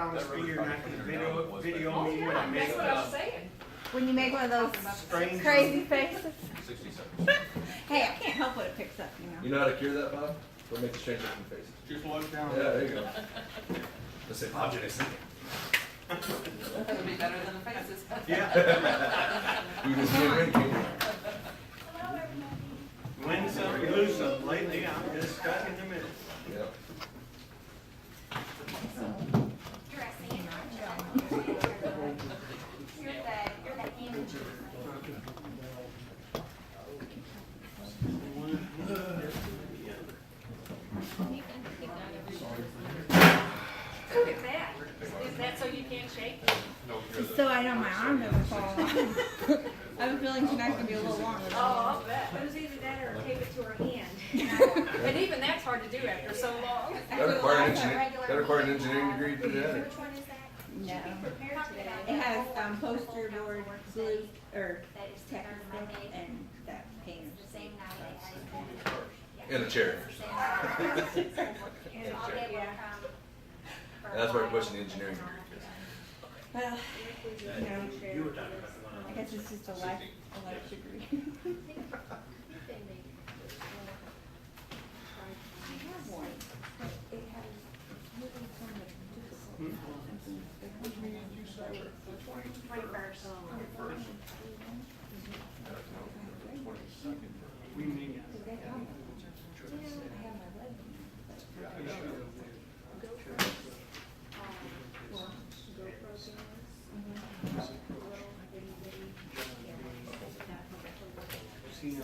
promise me you're not gonna video Oh, me when I yeah, make that's what I was saying. When you make one of those strange crazy faces. 60 seconds. Hey, I can't help what it picks up, you know. You know how to cure that, Bob? Don't make the strange looking faces. Just look down. Yeah, there you go. Let's say Hodgkin's. That'll be better than the faces. Yeah. You just get rid of it. Win some, you lose some. Lately, I'm just stuck in the middle. Yep. You're a senior, aren't you? You're the engine. Look at that. Is that so you can't shake? Just so I know my arm doesn't fall off. I have a feeling tonight's gonna be a little longer than Oh, I'll bet. It was either that or tape it to her hand. And even that's hard to do after so long. That required an engineering degree to do that? Which one is that? No. Prepared today. It has poster board, glue, or That is textbook, Monday. and that paint. The same night they had it. In a chair. Same night. And I'll be able to come. for That's where a pushing the while. engineering degree. Well, you know, I guess it's just a life degree. I have one, but it has really kind of difficult. 21st. We meet. I have my leg. See you.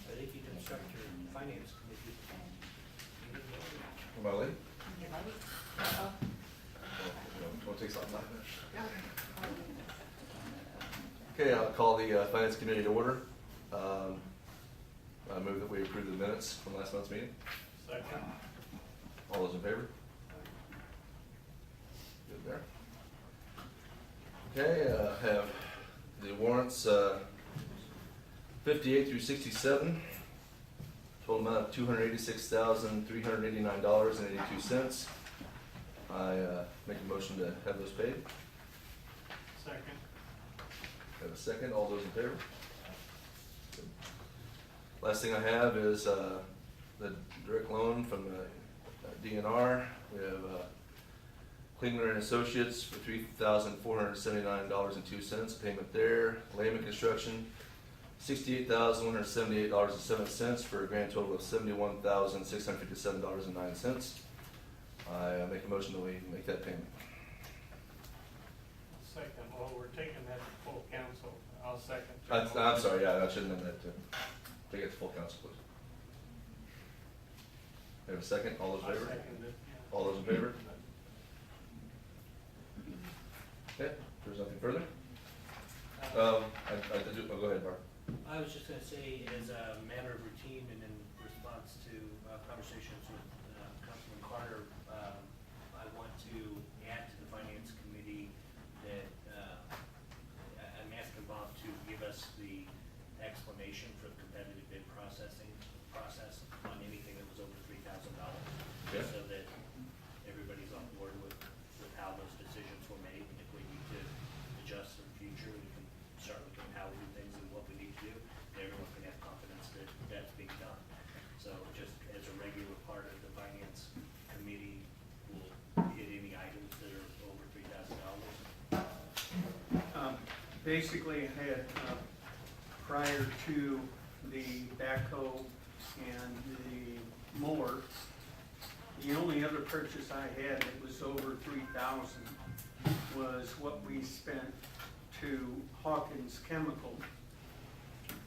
I think you can start your finance committee. Am I late? Won't take some time. Okay, I'll call the finance committee to order. I move that we approve the minutes from last month's meeting. Second. All those in favor? Good there. Okay, have the warrants 58 through 67. Total amount of $286,389.82. I make a motion to have those paid. Second. Have a second. All those in favor? Good. Last thing I have is the direct loan from the DNR. We have Klingler and Associates for $3,479.02. Payment there. Lehman Construction, $68,178.07 for a grand total of $71,657.09. I make a motion that we make that payment. Second. Well, we're taking that to full council. I'll second. I'm sorry, yeah, I shouldn't have meant to take it to full council, please. Have a second, all those in I favor? second it. Yeah. All those in favor? Okay, if there's nothing further? Go ahead, Barb. I was just gonna say, as a matter of routine and in response to conversations with Councilman Carter, I want to add to the finance committee that I'm asking Bob to give us the explanation for the competitive bid process on anything that was over $3,000. Okay. So that everybody's on board with how those decisions were made, and if we need to adjust in the future, we can start looking at how we do things and what we need to do. And everyone can have confidence that that's being done. So just as a regular part of the finance committee, we'll hit any items that are over $3,000. Basically, I had, prior to the backhoe and the mower, the only other purchase I had that was over 3,000 was what we spent to Hawkins Chemical.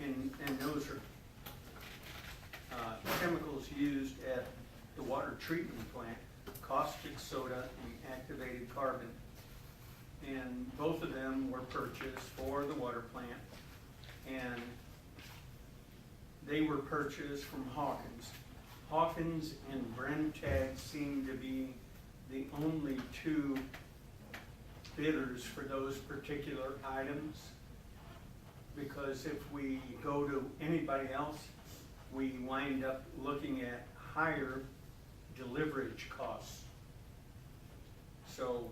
And those are chemicals used at the water treatment plant, caustic soda and activated carbon. And both of them were purchased for the water plant, and they were purchased from Hawkins. Hawkins and Brenntag seem to be the only two bidders for those particular items, because if we go to anybody else, we wind up looking at higher deliverage costs. So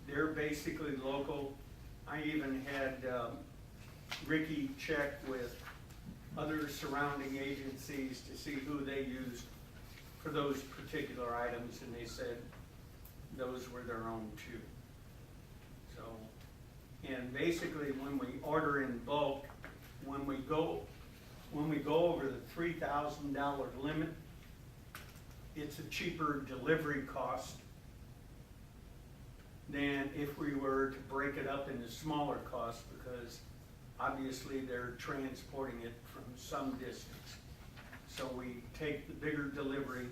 they're basically local. I even had Ricky check with other surrounding agencies to see who they used for those particular items, and they said those were their own too. So, and basically when we order in bulk, when we go over the $3,000 limit, it's a cheaper delivery cost than if we were to break it up into smaller costs, because obviously they're transporting it from some distance. So we take the bigger delivery,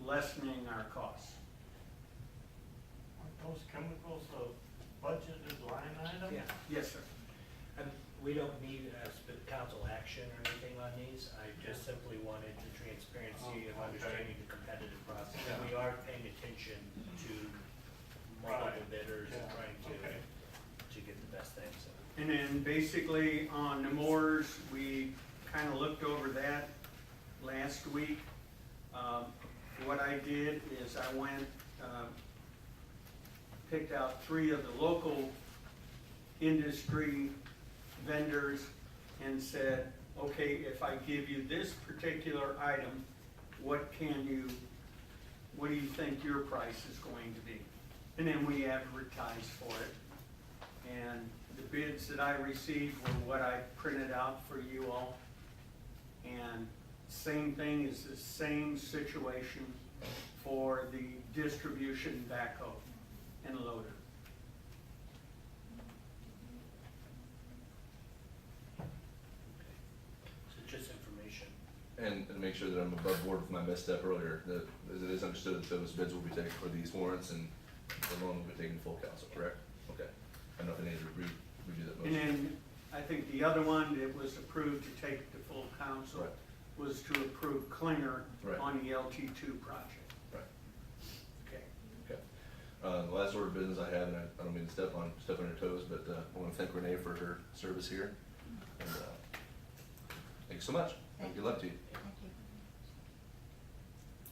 lessening our costs. Aren't those chemicals a budgeted line item? Yeah. Yes, sir. And we don't need council action or anything on these. I just simply wanted the transparency of Oh, okay. understanding the competitive process. Yeah. And we are paying attention to multiple Right. bidders and Yeah. trying Okay. to get the best thing, so. And then basically on the mowers, we kind of looked over that last week. What I did is I went, picked out 3 of the local industry vendors and said, okay, if I give you this particular item, what do you think your price is going to be? And then we advertised for it. And the bids that I received were what I printed out for you all. And same thing is the same situation for the distribution backhoe and loader. So just information. And make sure that I'm above board with my misstep earlier, that as it is understood that those bids will be taken for these warrants and the loan will be taken to full council, correct? Okay. I don't know if I need to redo that And motion. then I think the other one that was approved to take to full council Right. was to approve Klinger Right. on the LT2 project. Right, Okay. okay. The last order of business I have, and I don't mean to step on your toes, but I want to thank Renee for her service here. And thank you so much. And good luck to you. Thank you.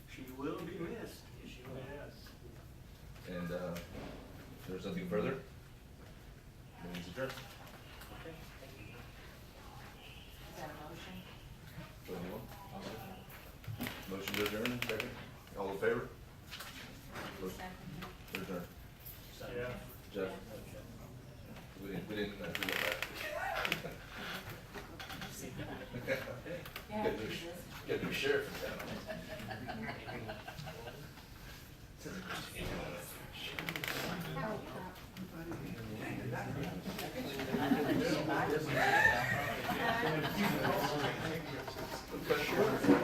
She will be missed. Yes, you will. Yes. And if there's nothing further, meeting's adjourned. Okay, thank you. Is that a motion? So anyone? Motion to adjourn, second. All in favor? Second. Adjourn. Yeah. Jeff? We didn't have to go back. Yeah, Get new, this. get new sheriff in town. Oh, Okay.